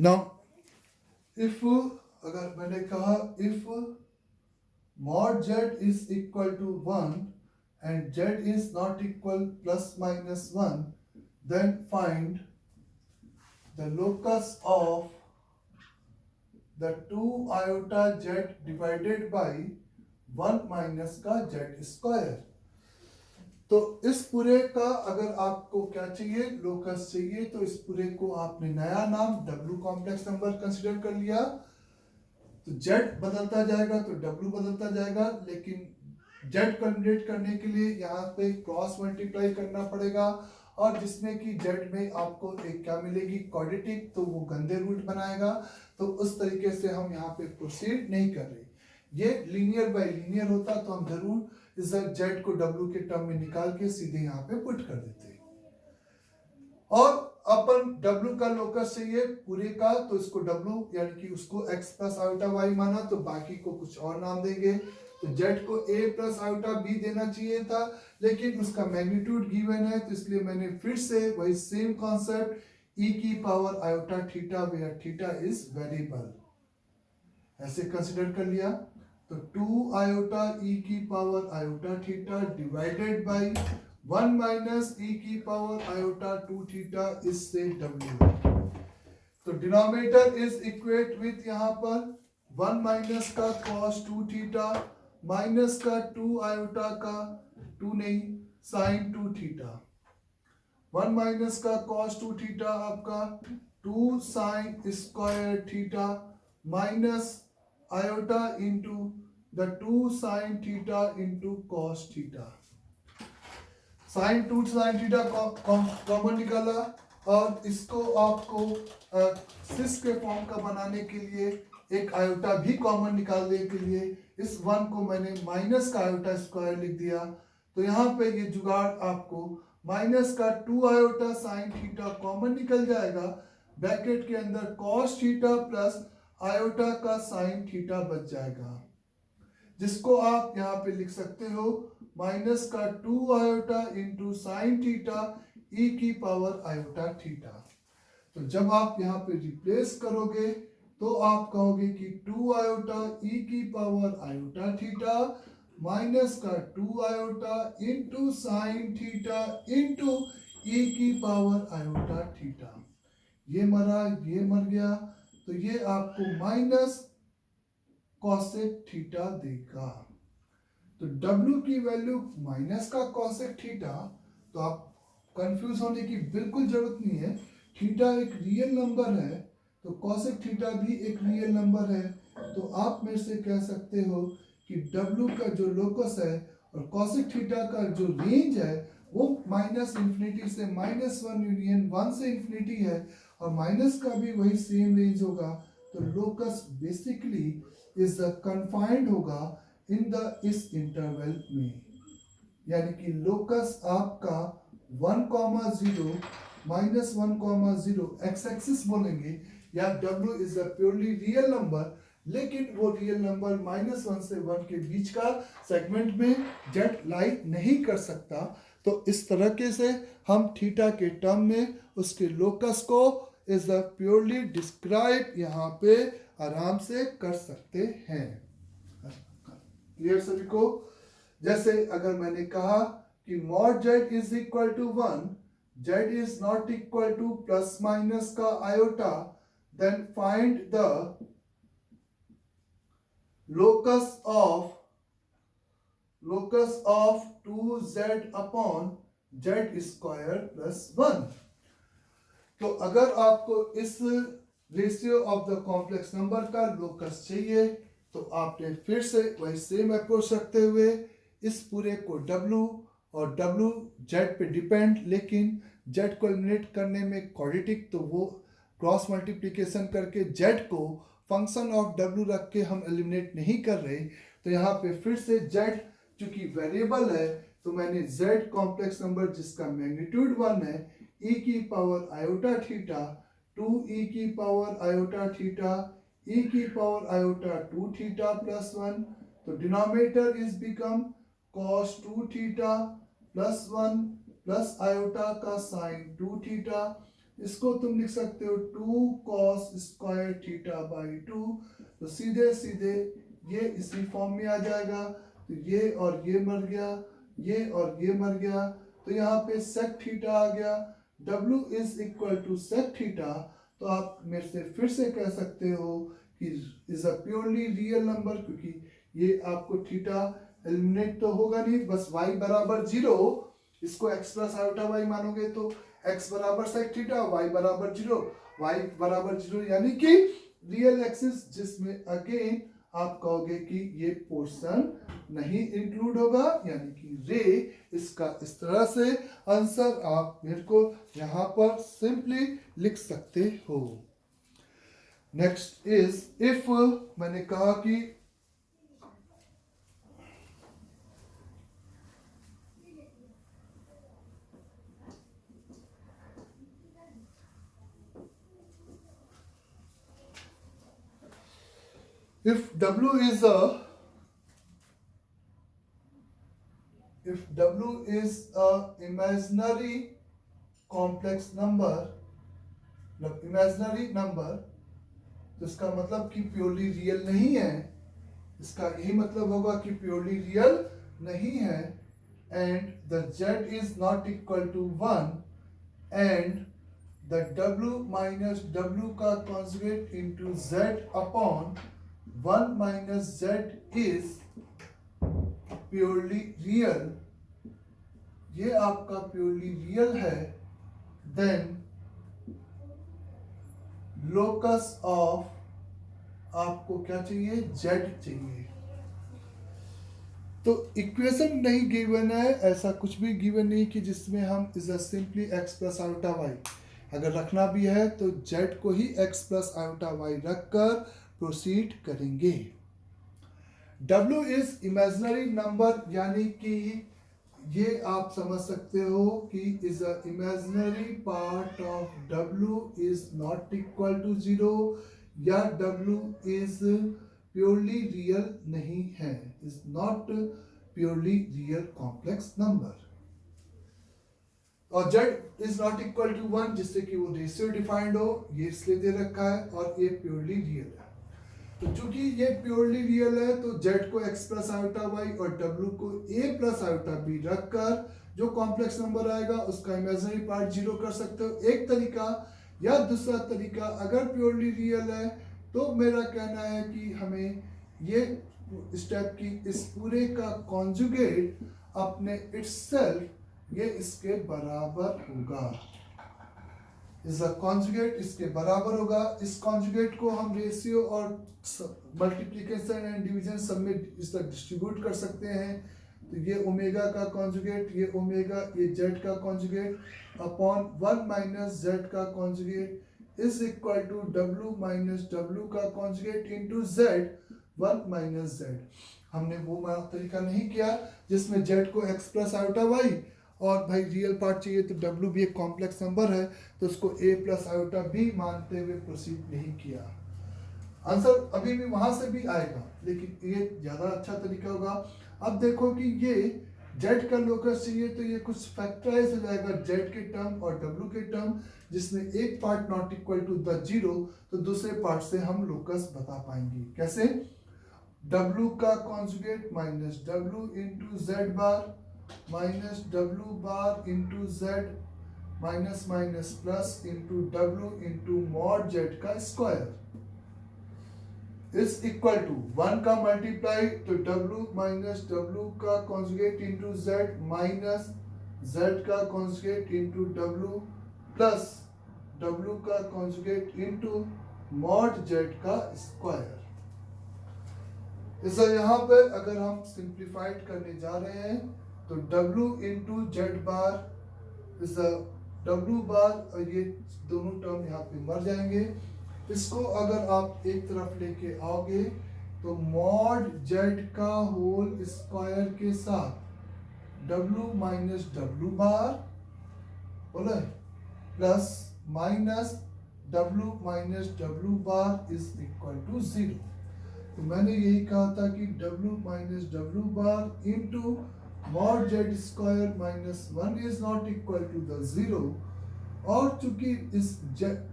Now if अगर मैंने कहा if mod z is equal to 1 and z is not equal plus minus 1, then find the locus of the 2 iota z divided by 1 minus का z square। तो इस पूरे का अगर आपको क्या चाहिए, लोकस चाहिए, तो इस पूरे को आपने नया नाम W कॉम्प्लेक्स नंबर कंसीडर कर लिया। तो Z बदलता जाएगा तो W बदलता जाएगा, लेकिन Z कैलकुलेट करने के लिए यहाँ पे क्रॉस मल्टीप्लाई करना पड़ेगा, और जिसमें कि Z में आपको एक क्या मिलेगी, क्वाड्रेटिक, तो वो गंदे रूट बनाएगा। तो उस तरीके से हम यहाँ पे प्रोसीड नहीं कर रहे। ये लीनियर बाय लीनियर होता तो हम जरूर इस Z को W के टर्म में निकाल के सीधे यहाँ पे पुट कर देते। और अपन W का लोकस चाहिए पूरे का, तो इसको W यानी कि उसको x प्लस आयोटा y माना, तो बाकी को कुछ और नाम देंगे। तो Z को a प्लस आयोटा b देना चाहिए था, लेकिन उसका मैग्नीट्यूड गिवन है, तो इसलिए मैंने फिर से वही सेम कॉन्सेप्ट e की power iota theta where theta is variable ऐसे कंसिडर कर लिया। तो 2 आयोटा e की power iota theta divided by 1 minus e की पावर आयोटा 2 थीटा, इससे w। तो डिनोमिनेटर इज इक्वेट विथ यहाँ पर 1 माइनस का cos 2 थीटा माइनस का 2 आयोटा का 2 नहीं sin 2 थीटा, 1 माइनस का cos 2 थीटा आपका 2 sin square theta minus iota into the 2 sin theta into cos theta. sin 2 sin theta common निकाला, और इसको आपको सिस के फॉर्म का बनाने के लिए एक आयोटा भी कॉमन निकालने के लिए इस 1 को मैंने माइनस का आयोटा स्क्वायर लिख दिया। तो यहाँ पे ये जुगाड़ आपको माइनस का 2 आयोटा साइन थीटा कॉमन निकल जाएगा, ब्रैकेट के अंदर cos थीटा प्लस आयोटा का साइन थीटा बच जाएगा, जिसको आप यहाँ पे लिख सकते हो माइनस का 2 iota into sine theta e की पावर आयोटा थीटा। तो जब आप यहाँ पे रिप्लेस करोगे तो आप कहोगे कि 2 आयोटा e की पावर आयोटा थीटा माइनस का 2 iota into sine theta into e की पावर आयोटा थीटा। ये मरा, ये मर गया, तो ये आपको माइनस कॉसेक थीटा देगा। तो W की वैल्यू माइनस का कॉसेक थीटा, तो आप कंफ्यूज होने की बिल्कुल जरूरत नहीं है। थीटा एक रियल नंबर है, तो कॉसेक थीटा भी एक रियल नंबर है। तो आप मेरे से कह सकते हो कि W का जो लोकस है और कॉसेक थीटा का जो रेंज है वो माइनस इंफिनिटी से -1 यूनियन 1 से इंफिनिटी है, और माइनस का भी वही सेम रेंज होगा। तो लोकस बेसिकली इज कन्फाइंड होगा इन द इस इंटरवल में, यानी कि लोकस आपका 1,0 -1,0 एक्स एक्सिस बोलेंगे, या W is a purely real number, लेकिन वो रियल नंबर -1 से 1 के बीच का सेगमेंट में जेट लाई नहीं कर सकता। तो इस तरीके से हम थीटा के टर्म में उसके लोकस को इज अ प्योरली डिस्क्राइब यहाँ पे आराम से कर सकते हैं। क्लियर सभी को? जैसे अगर मैंने कहा कि mod z is equal to 1, z is not equal to plus minus का iota, then find the locus of 2z upon z square plus 1। तो अगर आपको इस ratio of the complex number का लोकस चाहिए, तो आपने फिर से वही सेम अप्रोच रखते हुए इस पूरे को W और W Z पे डिपेंड, लेकिन Z को एलिमिनेट करने में क्वाड्रेटिक, तो वो क्रॉस मल्टीप्लिकेशन करके Z को फंक्शन ऑफ W रख के हम एलिमिनेट नहीं कर रहे। तो यहाँ पे फिर से Z चूंकि वेरिएबल है, तो मैंने Z कॉम्प्लेक्स नंबर जिसका मैग्नीट्यूड 1 है e की पावर आयोटा थीटा 2e की पावर आयोटा थीटा e की पावर आयोटा 2 थीटा प्लस 1। तो denominator is become cos 2 theta plus 1 plus iota का साइन 2 थीटा, इसको तुम लिख सकते हो 2 cos स्क्वायर थीटा बाई 2। तो सीधे सीधे ये इसी फॉर्म में आ जाएगा। तो ये और ये मर गया, ये और ये मर गया, तो यहाँ पे sec थीटा आ गया। W is equal to sec theta. तो आप मेरे से फिर से कह सकते हो कि is a purely real number, क्योंकि ये आपको थीटा एलिमिनेट तो होगा नहीं, बस y बराबर 0, इसको x प्लस आयोटा y मानोगे तो x बराबर sec थीटा, y बराबर 0, y बराबर 0 यानी कि रियल एक्सिस, जिसमें अगेन आप कहोगे कि ये पोर्शन नहीं इंक्लूड होगा, यानी कि रे। इसका इस तरह से आंसर आप मेरे को यहाँ पर सिंपली लिख सकते हो। नेक्स्ट इज इफ, मैंने कहा कि if W is a imaginary complex number, मतलब imaginary number, तो इसका मतलब कि प्योरली रियल नहीं है। इसका यही मतलब होगा कि प्योरली रियल नहीं है। And the z is not equal to 1 and the w minus w का conjugate into z upon 1 minus z is purely real, ये आपका प्योरली रियल है, देन लोकस ऑफ आपको क्या चाहिए, z चाहिए। तो इक्वेशन नहीं गिवन है, ऐसा कुछ भी गिवन नहीं कि जिसमें हम is simply x plus iota y, अगर रखना भी है तो z को ही x प्लस आयोटा y रखकर प्रोसीड करेंगे। W इज इमेजिनरी नंबर, यानी कि ये आप समझ सकते हो कि is a imaginary part of W is not equal to 0, या W इज प्योरली रियल नहीं है, is not purely real complex number. और z is not equal to 1, जिससे कि वो रेशियो डिफाइंड हो, ये इसलिए दे रखा है, और ये प्योरली रियल है। तो चूंकि ये प्योरली रियल है तो z को x प्लस आयोटा y और w को a प्लस आयोटा b रखकर जो कॉम्प्लेक्स नंबर आएगा उसका इमेजिनरी पार्ट 0 कर सकते हो, एक तरीका। या दूसरा तरीका, अगर प्योरली रियल है तो मेरा कहना है कि हमें ये स्टेप की इस पूरे का कॉन्जुगेट अपने इटसेल्फ ये इसके बराबर होगा, इज अ कॉन्जुगेट इसके बराबर होगा। इस कॉन्जुगेट को हम रेशियो और मल्टीप्लिकेशन एंड डिवीजन सब में इस तरह डिस्ट्रीब्यूट कर सकते हैं। तो ये ओमेगा का कॉन्जुगेट, ये ओमेगा, ये जेड का कॉन्जुगेट अपॉन 1 माइनस जेड का conjugate is equal to w minus w का conjugate into z 1 minus z। हमने वो तरीका नहीं किया जिसमें z को x प्लस आयोटा y और भाई रियल पार्ट चाहिए तो w भी एक कॉम्प्लेक्स नंबर है तो उसको a प्लस आयोटा b मानते हुए प्रोसीड नहीं किया। आंसर अभी भी वहां से भी आएगा, लेकिन ये ज्यादा अच्छा तरीका होगा। अब देखो कि ये z का लोकस चाहिए तो ये कुछ फैक्टराइज हो जाएगा z के टर्म और w के टर्म, जिसमें एक part not equal to the 0, तो दूसरे पार्ट से हम लोकस बता पाएंगे। कैसे? w का conjugate minus w into Z bar minus w bar into Z minus minus plus into w into mod z का स्क्वायर इज इक्वल टू 1 का मल्टीप्लाई तो w माइनस w का conjugate into z minus z का conjugate into w plus w का conjugate into mod z का square. इसे यहाँ पे अगर हम सिंप्लीफाइड करने जा रहे हैं तो w इंटू जेड बार इस w बार और ये दोनों टर्म यहाँ पे मर जाएंगे। इसको अगर आप एक तरफ लेके आओगे तो मॉड जेड का होल स्क्वायर के साथ w माइनस w बार बोले plus minus w minus w bar is equal to 0। तो मैंने यही कहा था कि w minus w bar into mod Z square minus 1 is not equal to the 0। और चूंकि इस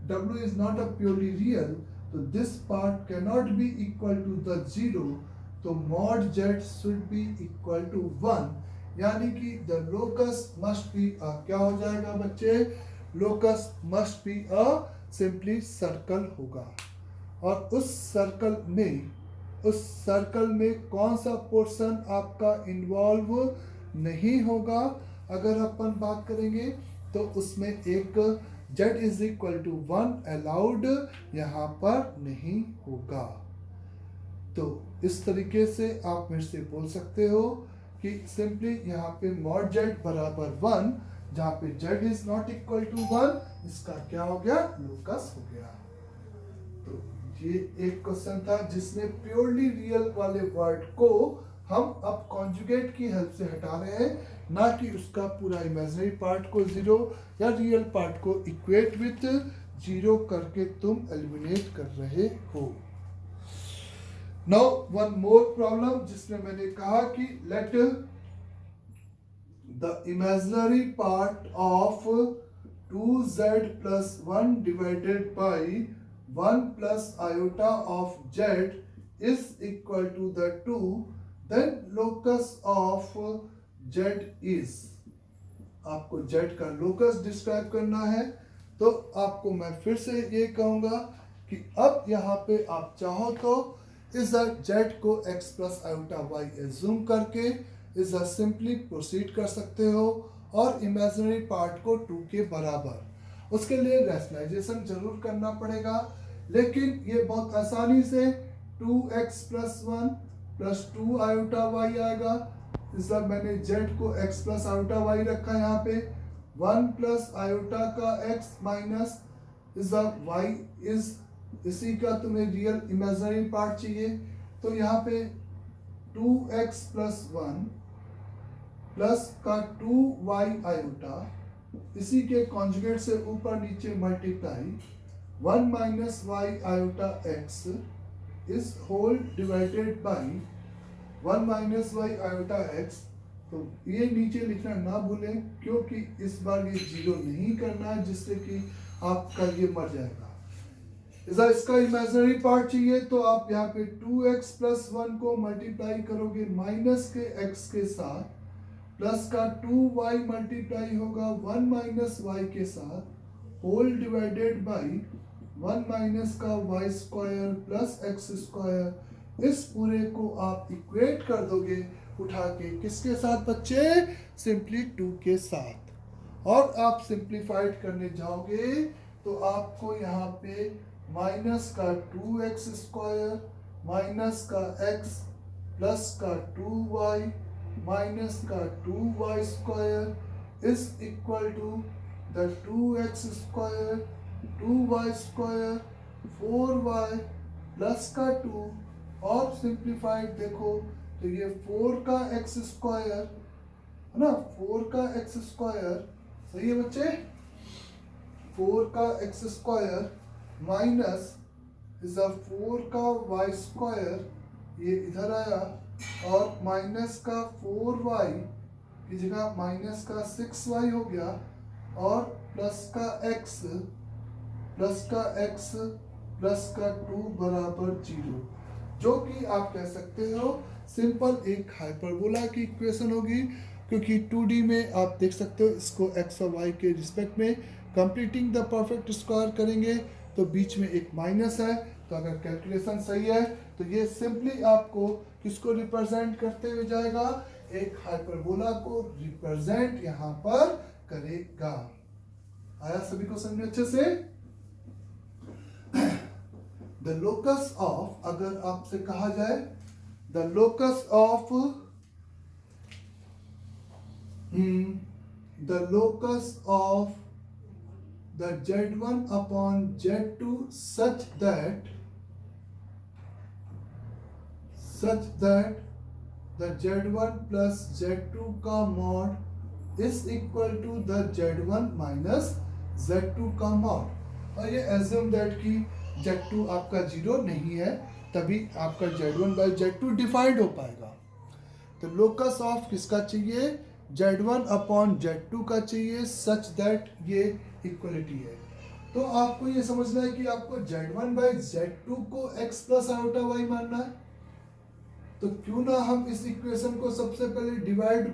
w is not a purely real, तो this part can not be equal to the zero, तो mod z should be equal to 1, यानी कि the locus must be क्या हो जाएगा बच्चे, locus must be a simply circle होगा। और उस सर्कल में कौन सा पोर्शन आपका इन्वॉल्व नहीं होगा, अगर अपन बात करेंगे तो उसमें एक z is equal to 1 allowed यहाँ पर नहीं होगा। तो इस तरीके से आप मेरे से बोल सकते हो कि सिंपली यहाँ पे मॉड z बराबर 1, जहाँ पे z is not equal to 1, इसका क्या हो गया, लोकस हो गया। तो ये एक क्वेश्चन था जिसमें प्योरली रियल वाले वर्ड को हम अब कॉन्जुगेट की हेल्प से हटा रहे हैं, ना कि उसका पूरा इमेजिनरी पार्ट को जीरो या रियल पार्ट को इक्वेट विथ जीरो करके तुम एलिमिनेट कर रहे हो। नाउ वन मोर प्रॉब्लम जिसमें मैंने कहा कि let the imaginary part of 2z plus 1 divided by 1 plus iota of z is equal to the 2, then locus of z is, आपको z का लोकस डिस्क्राइब करना है। तो आपको मैं फिर से ये कहूँगा कि अब यहाँ पे आप चाहो तो इस z को x plus iota y assume करके इस सिंपली प्रोसीड कर सकते हो और इमेजिनरी पार्ट को 2 के बराबर, उसके लिए रैशनलाइजेशन जरूर करना पड़ेगा, लेकिन ये बहुत आसानी से 2x plus 1 plus 2 iota y आएगा। इस बार मैंने z को x प्लस आयोटा y रखा है, यहाँ पे 1 प्लस आयोटा का x माइनस इस बार y इज, इसी का तुम्हें रियल इमेजिनरी पार्ट चाहिए, तो यहाँ पे 2x प्लस 1 प्लस का 2y आयोटा, इसी के कॉन्जुगेट से ऊपर नीचे multiply 1 minus y iota x is whole divided by 1 minus y iota x। तो ये नीचे लिखना ना भूलें, क्योंकि इस बार ये जीरो नहीं करना है जिससे कि आपका ये मर जाएगा। इसका इमेजिनरी पार्ट चाहिए तो आप यहाँ पे 2x प्लस 1 को मल्टीप्लाई करोगे माइनस के x के साथ, प्लस का 2y मल्टीप्लाई होगा 1 माइनस y के साथ, होल डिवाइडेड बाई 1 माइनस का y square plus x square. इस पूरे को आप इक्वेट कर दोगे उठा के किसके साथ बच्चे, सिंपली 2 के साथ, और आप सिंप्लीफाइड करने जाओगे तो आपको यहाँ पे माइनस का 2x स्क्वायर माइनस का x प्लस का 2y माइनस का 2y square is equal to the 2x square 2y square 4y plus का 2, और सिंप्लीफाइड देखो तो ये 4 का x स्क्वायर है ना, 4 का x स्क्वायर, सही है बच्चे, 4 का x स्क्वायर माइनस इज 4 का y स्क्वायर, ये इधर आया, और माइनस का 4y की जगह माइनस का 6y हो गया, और प्लस का x प्लस का 2 बराबर 0, जो कि आप कह सकते हो सिंपल एक हाइपरबोला की इक्वेशन होगी, क्योंकि 2D में आप देख सकते हो इसको x और y के रिस्पेक्ट में कंप्लीटिंग द परफेक्ट स्क्वायर करेंगे तो बीच में एक माइनस है, तो अगर कैलकुलेशन सही है तो ये सिंपली आपको किसको रिप्रेजेंट करते हुए जाएगा, एक हाइपरबोला को रिप्रेजेंट यहाँ पर करेगा। आया सभी को समझ में अच्छे से। द लोकस ऑफ, अगर आपसे कहा जाए the locus of the z1 upon z2 such that the z1 plus z2 का mod is equal to the z1 minus z2 का mod, और ये assume that कि z2 आपका जीरो नहीं है, तभी आपका z1 by z2 डिफाइंड हो पाएगा। तो लोकस ऑफ किसका चाहिए, z1 अपॉन z2 का चाहिए, सच दैट ये इक्वलिटी है। तो आपको ये समझना है कि आपको Z1 बाई Z2 को x प्लस आयोटा y मानना है। तो क्यों ना हम इस इक्वेशन को सबसे पहले divide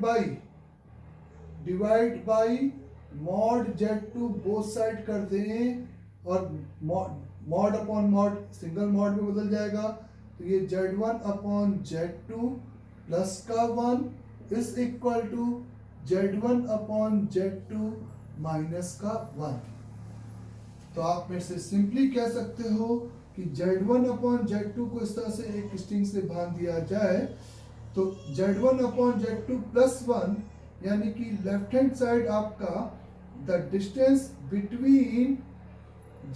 by mod Z2 both side कर दें, और mod upon mod single mod में बदल जाएगा। तो ये Z1 अपॉन Z2 प्लस का 1 is equal to Z1 upon Z2 minus का 1। तो आप मेरे से सिंपली कह सकते हो कि Z1 अपॉन Z2 को इस तरह से एक स्ट्रिंग से बांध दिया जाए, तो Z1 अपॉन Z2 प्लस 1, यानी कि लेफ्ट हैंड साइड आपका the distance between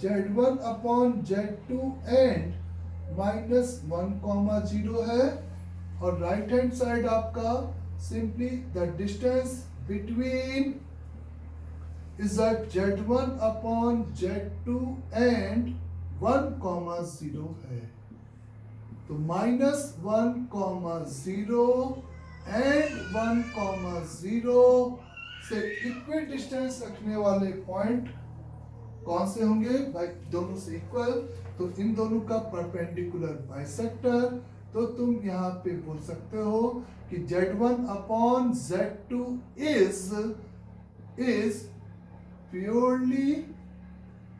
Z1 upon Z2 and -1, 0 है, और राइट हैंड साइड आपका simply the distance between is that Z1 upon Z2 and 1, 0 है। तो -1, 0 and 1, 0 से इक्वल डिस्टेंस रखने वाले पॉइंट कौन से होंगे भाई? दोनों से इक्वल, तो इन दोनों का परपेंडिकुलर बाइसेक्टर। तो तुम यहाँ पे बोल सकते हो कि Z1 upon Z2 is purely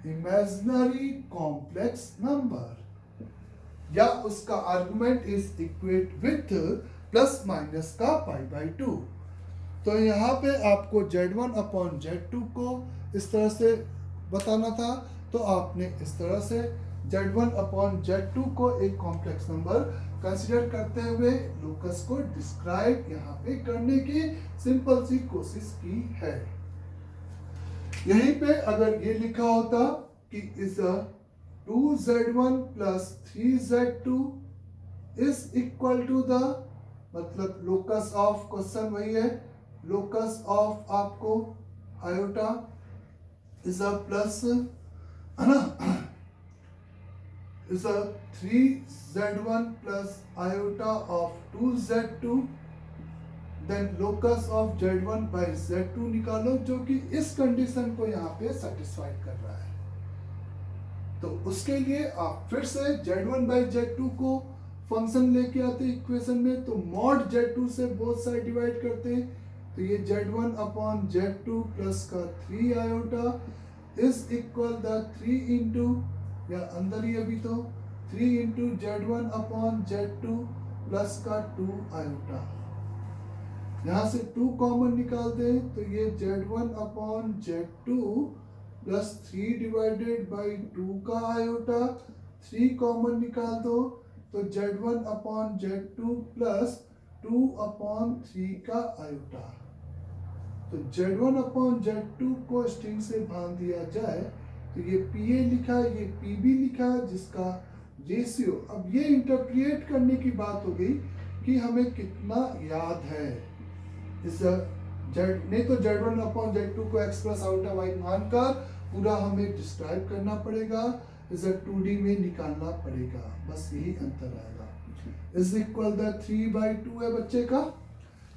imaginary complex number, या उसका argument is equate with plus minus का π/2। तो यहाँ पे आपको Z1 अपॉन Z2 को इस तरह से बताना था, तो आपने इस तरह से Z1 अपॉन Z2 को एक कॉम्प्लेक्स नंबर कंसीडर करते हुए लोकस को डिस्क्राइब यहाँ पे करने की सिंपल सी कोशिश की है। यहीं पे अगर ये लिखा होता कि is 2Z1 plus 3Z2 is equal to the, मतलब लोकस ऑफ क्वेश्चन वही है, लोकस ऑफ आपको आयोटा इज प्लस है ना, is 3Z1 plus iota of 2Z2, then locus of Z1 by Z2 निकालो, जो कि इस कंडीशन को यहाँ पे सेटिस्फाई कर रहा है। तो उसके लिए आप फिर से Z1 बाई Z2 को फंक्शन लेके आते इक्वेशन में, तो मॉड Z2 से बोथ साइड डिवाइड करते हैं, तो ये Z1 अपॉन Z2 प्लस का 3 iota is equal the 3 into, या अंदर ही अभी तो 3 into Z1 upon Z2 plus का 2 आयोटा। यहाँ से 2 कॉमन निकाल दे, तो ये Z1 upon Z2 plus 3 divided by 2 का आयोटा, 3 कॉमन निकाल दो, तो Z1 upon Z2 plus 2 upon 3 का आयोटा। तो Z1 अपॉन Z2 को स्ट्रिंग से बांध दिया जाए, तो ये PA लिखा है, ये PB लिखा है, जिसका रेशियो, अब ये इंटरप्रिएट करने की बात हो गई कि हमें कितना याद है। इस नहीं तो Z1 अपॉन Z2 को x प्लस आउटा y मानकर पूरा हमें डिस्क्राइब करना पड़ेगा, इसे 2D में निकालना पड़ेगा, बस यही अंतर आएगा। इज इक्वल द 3/2 है बच्चे का।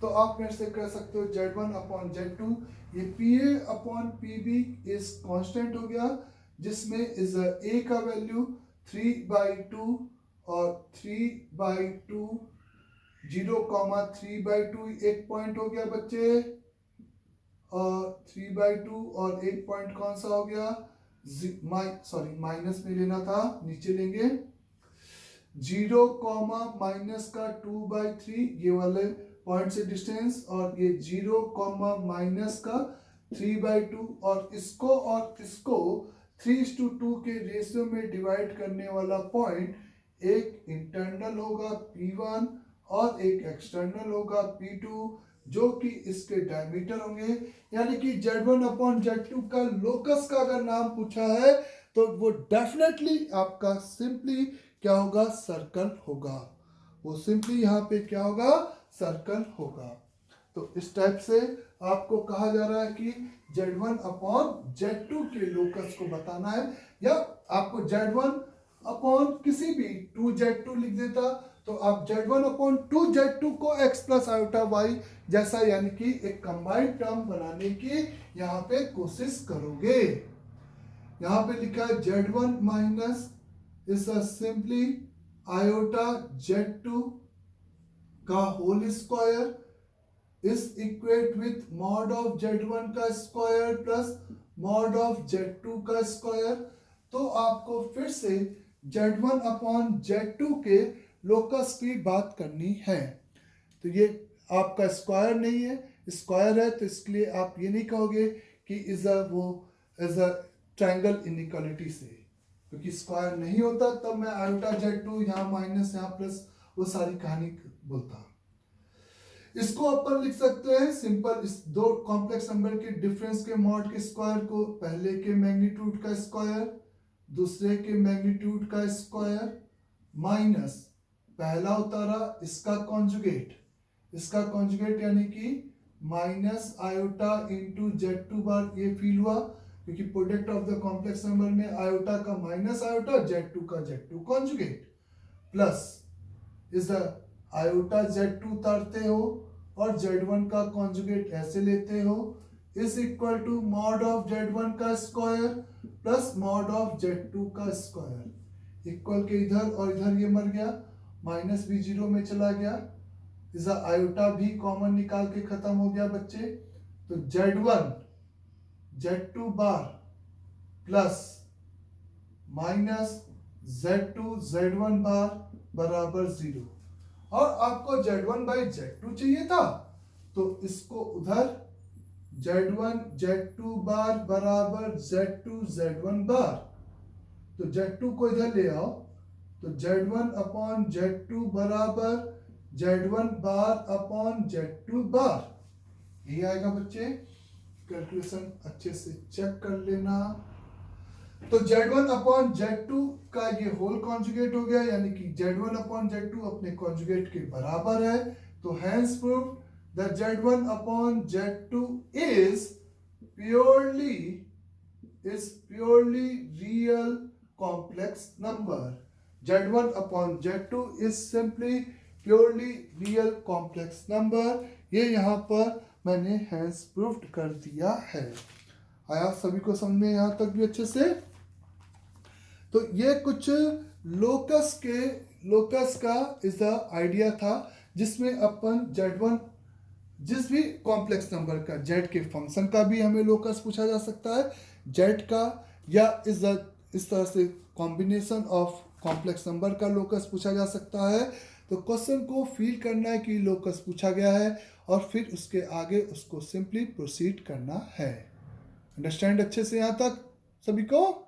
तो आप मेरे से कह सकते हो Z1 अपॉन Z2, ये PA upon PB is constant हो गया, जिसमें इज A का वैल्यू 3/2 और 3/2 0,3/2 एक पॉइंट हो गया बच्चे, और 3/2 और एक पॉइंट कौन सा हो गया, माइनस में लेना था, नीचे लेंगे 0, माइनस का 2/3 ये वाले पॉइंट से डिस्टेंस, और ये 0, माइनस का 3/2, और इसको 3:2 के रेशियो में डिवाइड करने वाला पॉइंट एक इंटरनल होगा P1 और एक एक्सटर्नल होगा P2, जो कि इसके डायमीटर होंगे। यानी कि Z1 अपॉन Z2 का लोकस का अगर नाम पूछा है, तो वो डेफिनेटली आपका सिंपली क्या होगा, सर्कल होगा। वो सिंपली यहाँ पे क्या होगा, सर्कल होगा। तो इस टाइप से आपको कहा जा रहा है कि Z1 अपॉन Z2 के लोकस को बताना है, या आपको Z1 अपॉन किसी भी 2Z2 लिख देता, तो आप Z1/2 को x प्लस आयोटा y जैसा यानी कि एक कंबाइंड टर्म बनाने की यहाँ पे कोशिश करोगे। यहाँ पे लिखा है Z1 minus is simply iota Z2 का whole square is equate with mod of Z1 का square plus mod of Z2 का स्क्वायर। तो आपको फिर से Z1/Z2 के लोकस की बात करनी है। तो ये आपका स्क्वायर नहीं है, स्क्वायर है, तो इसके लिए आप ये नहीं कहोगे कि इज अ ट्रायंगल इनइक्वालिटी से, क्योंकि स्क्वायर नहीं होता तब मैं आयोटा Z2 यहाँ माइनस यहाँ प्लस वो सारी कहानी बोलता। इसको अपन लिख सकते हैं सिंपल, इस दो कॉम्प्लेक्स नंबर के डिफरेंस के मॉड के स्क्वायर को पहले के मैग्नीट्यूड का स्क्वायर दूसरे के मैग्नीट्यूड का स्क्वायर माइनस पहला उतारा इसका कॉन्जुगेट यानी कि माइनस आयोटा इंटू Z2 बार। ये फील हुआ क्योंकि product of the complex number में आयोटा का माइनस आयोटा Z2 का Z2 कॉन्जुगेट प्लस इस आयोटा Z2 उतारते हो और Z1 का कॉन्जुगेट ऐसे लेते हो is equal to mod of Z1 का square plus mod of Z2 का स्क्वायर। इक्वल के इधर और इधर ये मर गया, माइनस भी जीरो में चला गया, इस आयोटा भी कॉमन निकाल के खत्म हो गया बच्चे। तो Z1 Z2 बार प्लस माइनस Z2 Z1 बार बराबर 0। और आपको Z1/Z2 चाहिए था तो इसको उधर Z1 Z2 बार बराबर Z2 Z1 बार, तो Z2 को इधर ले आओ तो Z1/Z2 बराबर Z1 बार अपॉन Z2 बार, यही आएगा बच्चे। कैलकुलेशन अच्छे से चेक कर लेना। तो Z1/Z2 का ये होल कॉन्जुगेट हो गया, यानी कि Z1/Z2 अपने कॉन्जुगेट के बराबर है। तो hence proved that Z1/Z2 is purely real complex number. Z1/Z2 is simply purely real complex number। ये यहाँ पर मैंने हैंस प्रूव्ड कर दिया है। आया सभी को समझ में यहाँ तक भी अच्छे से? तो ये कुछ लोकस का इस आइडिया था जिसमें अपन Z1 जिस भी कॉम्प्लेक्स नंबर का Z के फंक्शन का भी हमें लोकस पूछा जा सकता है, Z का या इस तरह से कॉम्बिनेशन ऑफ कॉम्प्लेक्स नंबर का लोकस पूछा जा सकता है। तो क्वेश्चन को फील करना है कि लोकस पूछा गया है और फिर उसके आगे उसको सिंपली प्रोसीड करना है। अंडरस्टैंड अच्छे से यहाँ तक सभी को?